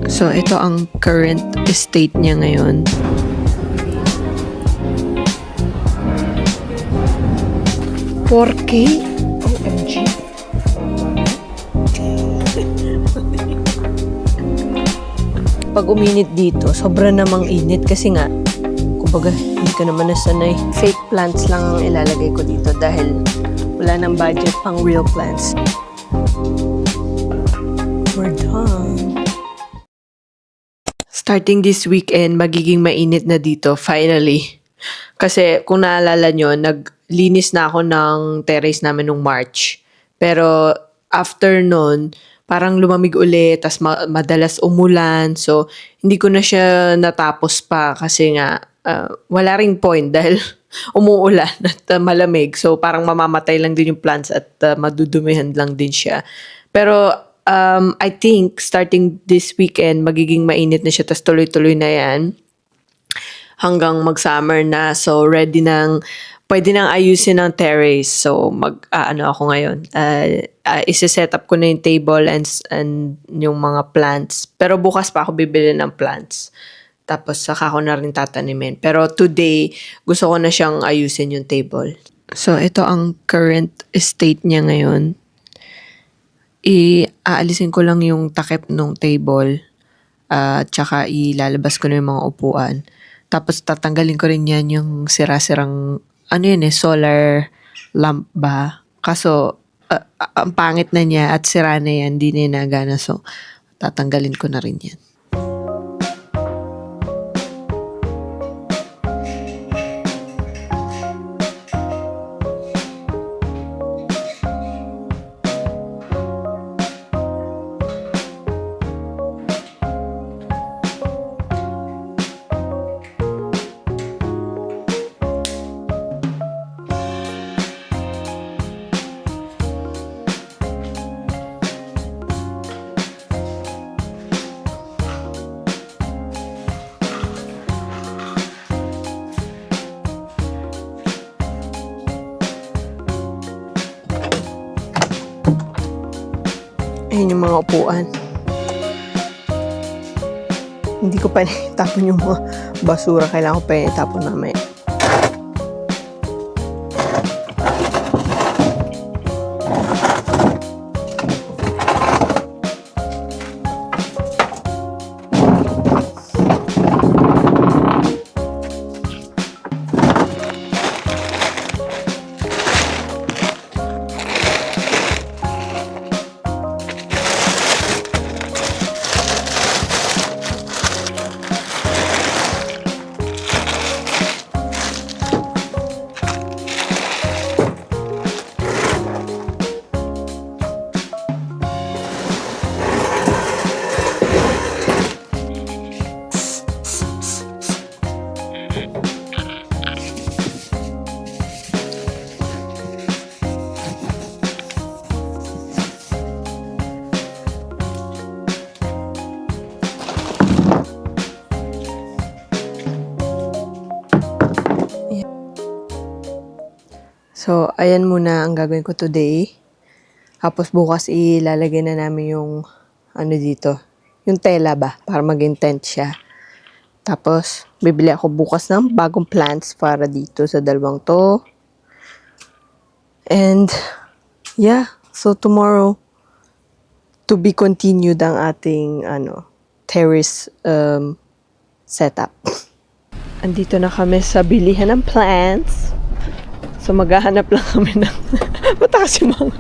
So, ito ang current state niya ngayon. $4K? OMG. Pag uminit dito, sobra namang init kasi nga, kumbaga, hindi ka naman nasanay. Fake plants lang ang ilalagay ko dito dahil wala nang budget pang real plants. We're done. Starting this weekend, magiging mainit na dito, finally. Kasi kung naalala nyo, naglinis na ako ng terrace namin nung March. Pero after nun, parang lumamig ulit, tas madalas umulan. So, hindi ko na siya natapos pa kasi nga, wala ring point dahil umuulan at malamig. So, parang mamamatay lang din yung plants at madudumihan lang din siya. Pero, I think starting this weekend, magiging mainit na siya, tas tuloy-tuloy na yan hanggang mag-summer na. So, pwede nang ayusin ang terrace. So, ano ako ngayon. Isi-set up ko na yung table and yung mga plants. Pero bukas pa ako bibili ng plants. Tapos, saka ko na rin tatanimin. Pero today, gusto ko na siyang ayusin yung table. So, ito ang current state niya ngayon. Aalisin ko lang yung takip ng table. Tsaka ilalabas ko na yung mga upuan. Tapos tatanggalin ko rin yan yung sira-sirang, solar lamp ba? Kaso, ang pangit na niya at sira na yan, di na nagana. So, tatanggalin ko na rin yan. Ayan yung mga upuan. Hindi ko pa itapon yung mga basura. Kailangan ko pa itapon mamaya. So, ayan muna ang gagawin ko today. Tapos bukas ilalagay na namin yung dito, yung tela ba, para maging tent siya. Tapos, bibili ako bukas ng bagong plants para dito sa dalawang to. And, yeah. So, tomorrow, to be continued ang ating, terrace setup. Andito na kami sa bilihan ng plants. So, maghahanap lang kami ng matakas yung mga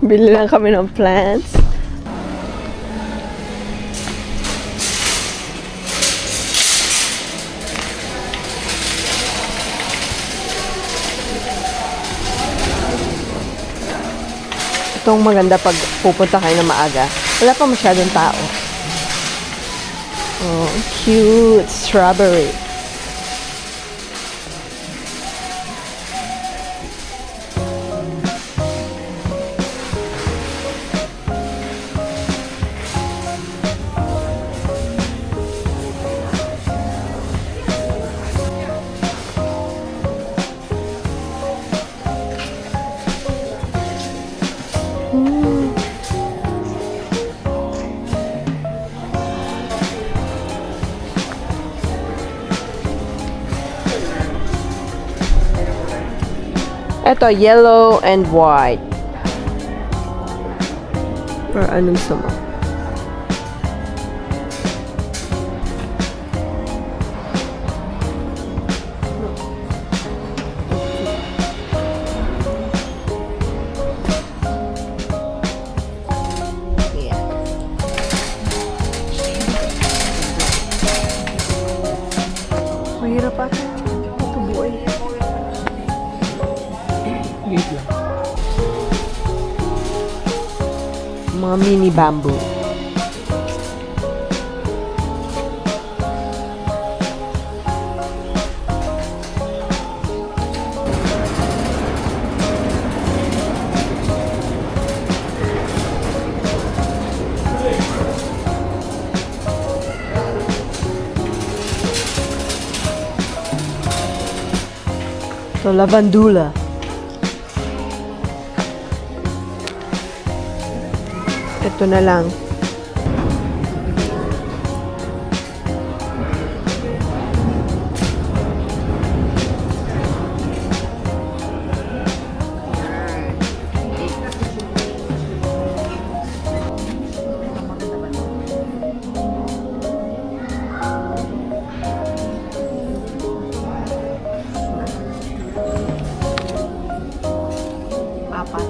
bili lang kami ng plants. Itong maganda pag pupunta kayo na maaga. Wala pa masyadong tao. Oh, cute! Strawberry. Ito, yellow and white. Or anong sama? Mahirap pa. Ito buhay. Mga mini bamboo. So, lavandula. Ito na lang. Apat.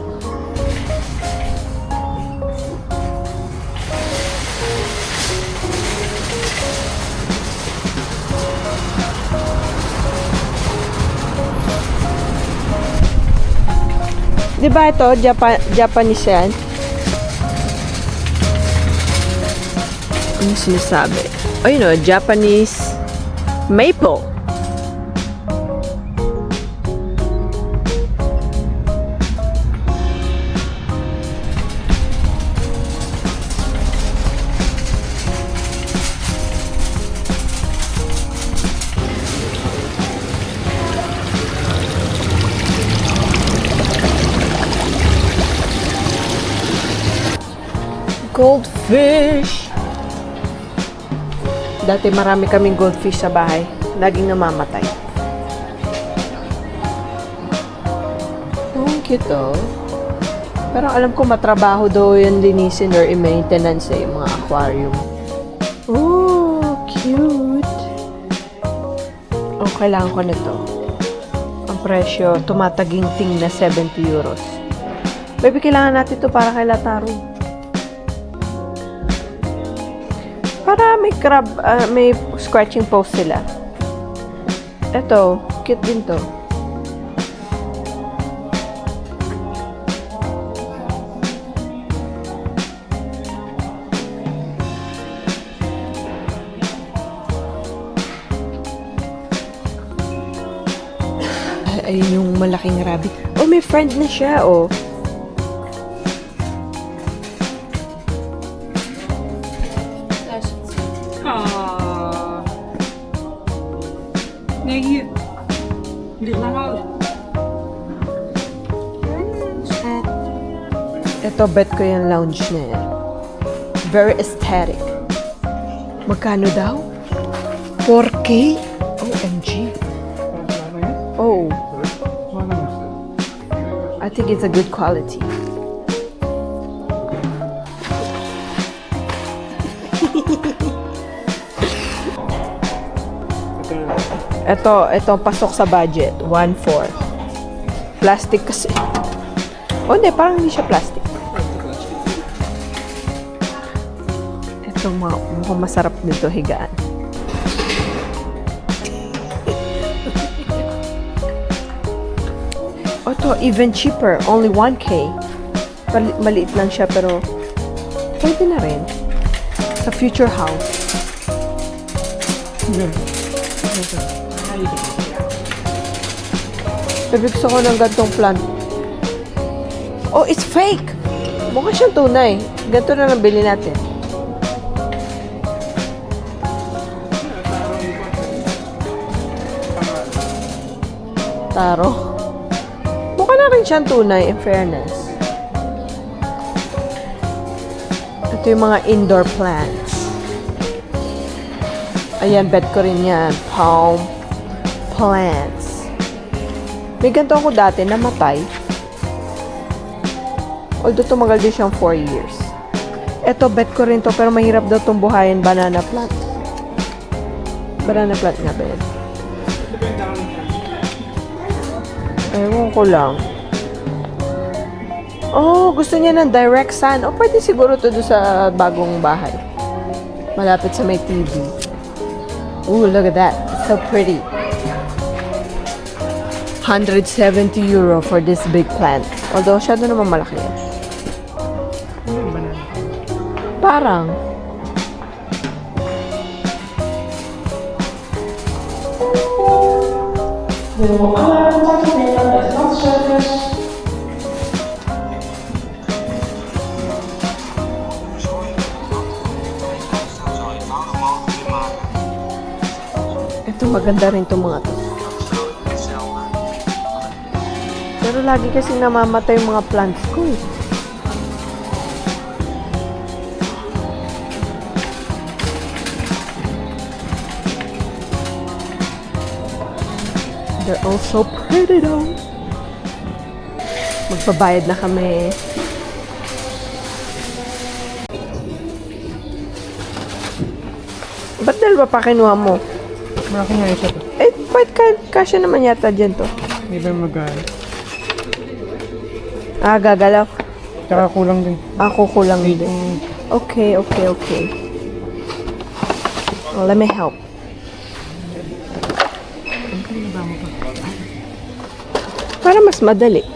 Di ba ito, Japanese yan? Ano sinasabi? Oh, you know, Japanese maple. Goldfish! Dati marami kaming goldfish sa bahay. Laging namamatay. Ang cute oh. Pero alam ko matrabaho daw yung linisin or i-maintenance yung mga aquarium. Oh, cute! Oh, kailangan ko nito. Ang presyo, tumataginting na 70 euros. Baby, kailangan natin ito para kay Lataro. Para may crab, may scratching post sila. Ito, cute din to. Ayun yung malaking rabbit. Oh, may friend na siya, oh. Ito, bet ko yung lounge na yan. Very aesthetic. Magkano daw? 4K? OMG. Oh. I think it's a good quality. Ito pasok sa budget. 1.4. Plastic kasi. Oh, hindi. Parang hindi siya plastic. Ito mukhang masarap nito higaan. Oh, ito. Even cheaper. Only 1K. Maliit lang siya pero pwede na rin. Sa future house. Sabi gusto ko ng gantong plant. Oh, it's fake! Mukha siyang tunay. Ganito na lang bilhin natin. Taro. Mukha na rin siyang tunay, in fairness. Ito yung mga indoor plants. Ayan, bet ko rin yan. Palm plants. May ganito ako dati, namatay. Although tumagal din siyang 4 years. Eto, bet ko rin to, pero mahirap daw itong buhayin. Banana plant. Banana plant nga ba yan? Ewan ko lang. Oh, gusto niya ng direct sun. O, pwede siguro to doon sa bagong bahay. Malapit sa may TV. Ooh, look at that. So pretty. 170 euro for this big plant. Although, siya doon naman malaki yan. Parang. Ito, maganda rin itong mga to. Pero lagi kasi namamatay yung mga plants ko eh. They're all so pretty though. Magbabayad na kami. Ba't dalawa pa kinuha mo? Malaki nga isa to. Eh, ba't kasya naman yata dyan to? Hindi ba mag-aal? Ah, gagalaw. Tsaka kulang din. Ako kulang din. Okay. Well, let me help. Para mas madali.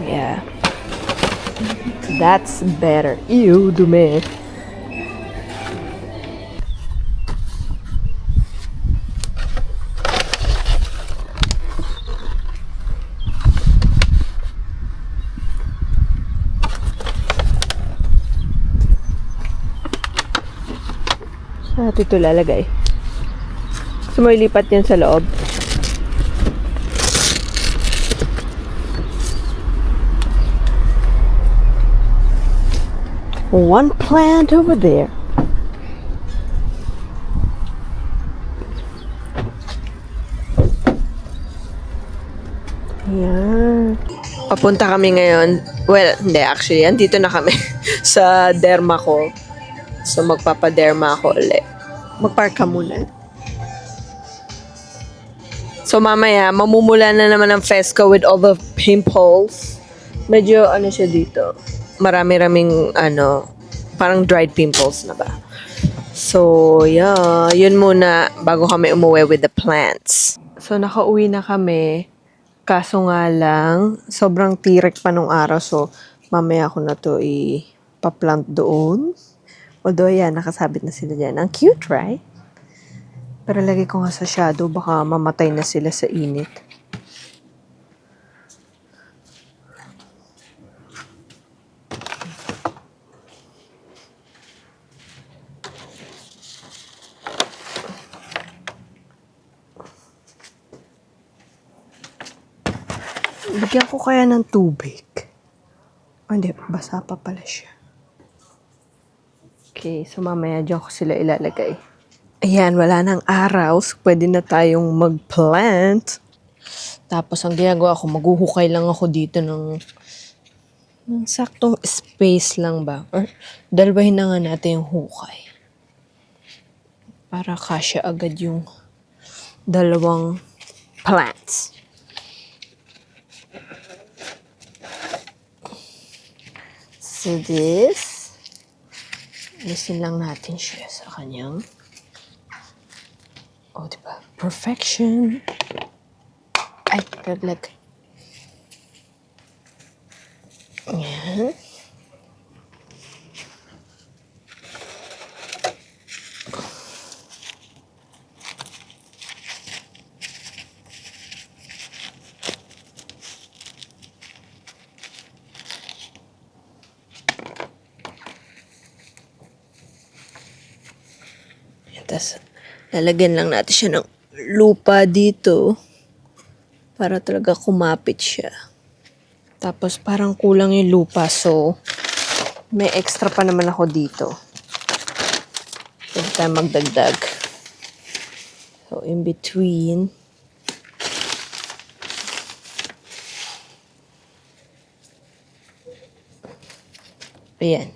Yeah. That's better. Ew, dumi. Saan natin ito lalagay? Gusto mo ilipat yan sa loob? One plant over there. Ayan. Papunta kami ngayon. Well, hindi actually. Andito na kami sa derma ko. So, magpapaderma ako ulit. Magpark ka muna. So, mamaya, mamumula na naman ang Fesco with all the pimples. Medyo, ano siya dito, marami-raming, parang dried pimples na ba. So, yeah, yun muna bago kami umuwi with the plants. So, nakauwi na kami. Kaso nga lang, sobrang tirek pa nung araw. So, mamaya ko na to ipaplant doon. Although, yan, nakasabit na sila dyan. Ang cute, right? Pero lagay ko nga sa shadow, baka mamatay na sila sa init. Bigyan ko kaya ng tubig. Oh, hindi, basa pa pala siya. Okay, so mamaya dyan ko sila ilalagay. Ayan, wala nang araw, so pwede na tayong mag-plant. Tapos ang ginagawa ko, maghuhukay lang ako dito ng saktong space lang ba? Or dalbahin na nga natin yung hukay. Para kasya agad yung dalawang plants. So this, alisin lang natin siya sa kanyang, diba? Perfection. Ay, naglag. Ayan. Tapos, lalagyan lang natin siya ng lupa dito para talaga kumapit siya. Tapos parang kulang yung lupa. So, may extra pa naman ako dito. Pwede tayo magdagdag. So, in between. Ayan.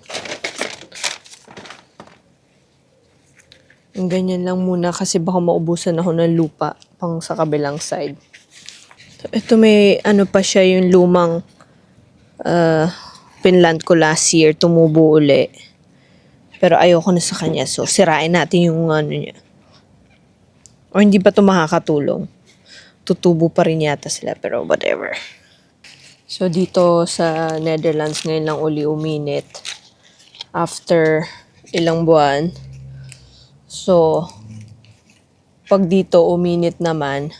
Ang ganyan lang muna kasi baka maubusan ako ng lupa pang sa kabilang side. So, ito may ano pa siya yung lumang pinlant ko last year. Tumubo uli. Pero ayoko na sa kanya. So, sirain natin yung ano niya. O hindi pa ito makakatulong. Tutubo pa rin yata sila. Pero whatever. So, dito sa Netherlands ngayon lang uli uminit. After ilang buwan. So, pag dito uminit naman,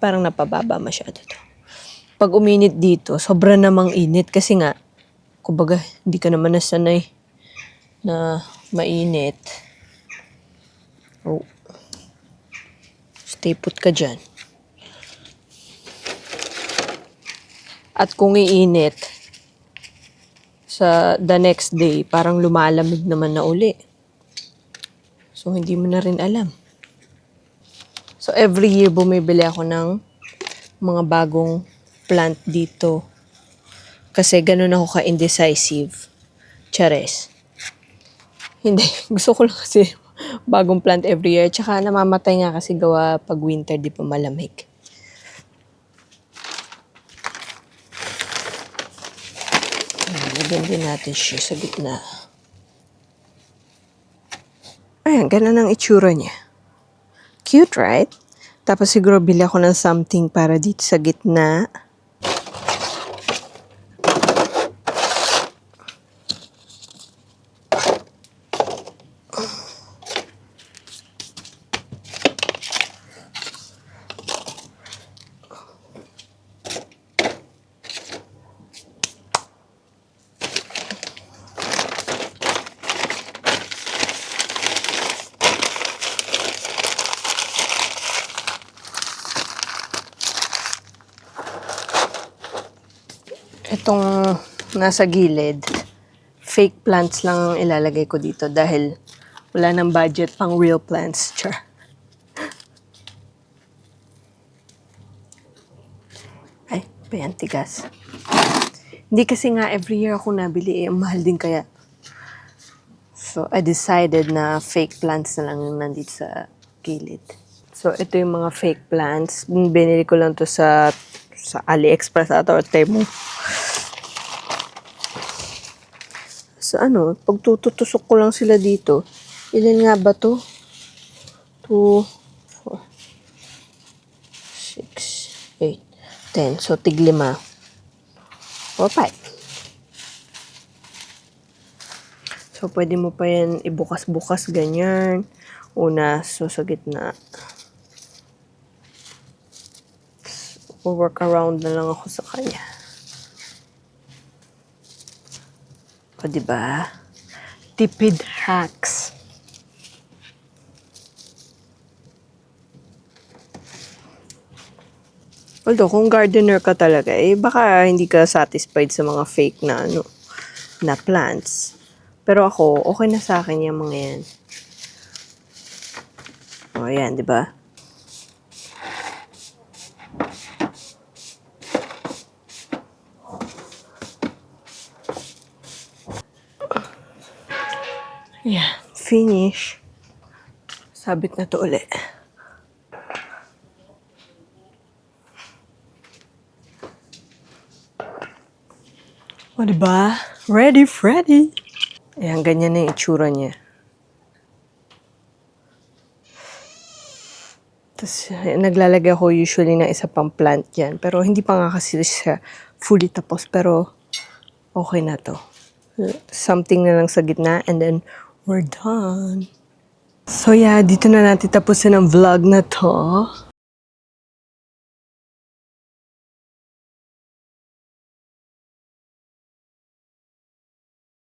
parang napababa masyado to. Pag uminit dito, sobra namang init. Kasi nga, kumbaga, hindi ka naman nasanay na mainit. Oh. Stay put ka dyan. At kung iinit, sa the next day, parang lumalamig naman na uli. So, hindi mo na rin alam. So, every year bumibili ako ng mga bagong plant dito. Kasi ganun ako ka-indecisive. Chares. Hindi. Gusto ko lang kasi bagong plant every year. Tsaka namamatay nga kasi gawa pag winter, di pa malamig. Lagyan din natin siya sa gitna. Ayan, ganun ang itsura niya. Cute, right? Tapos siguro bili ako ng something para dito sa gitna. Itong nasa gilid, fake plants lang ang ilalagay ko dito dahil wala nang budget pang real plants. Char. Ay, bayan tigas. Hindi kasi nga every year ako nabili ang mahal din kaya. So, I decided na fake plants na lang yung nandito sa gilid. So, ito yung mga fake plants. Binili ko lang to sa AliExpress ata or Temu. So, pag tutusok ko lang sila dito, ilan nga ba to? 2, 4, 6, 8, 10. So, tig 5. O, 5. So, pwede mo pa yan ibukas-bukas ganyan. Una, so sa gitna. So, work around na lang ako sa kanya. O, diba? Tipid hacks. Although, kung gardener ka talaga, baka hindi ka satisfied sa mga fake na, na plants. Pero ako, okay na sa akin yung mga yan. O, yan, diba? Yeah, finish. Sabit na to ulit. O, diba? Ready, Freddy! Ayan, ganyan na yung itsura niya. Tapos, naglalagay ako usually ng isa pang plant yan. Pero hindi pa nga kasi siya fully tapos. Pero, okay na to. Something na lang sa gitna and then we're done. So yeah, dito na natin tapusin ang vlog na to.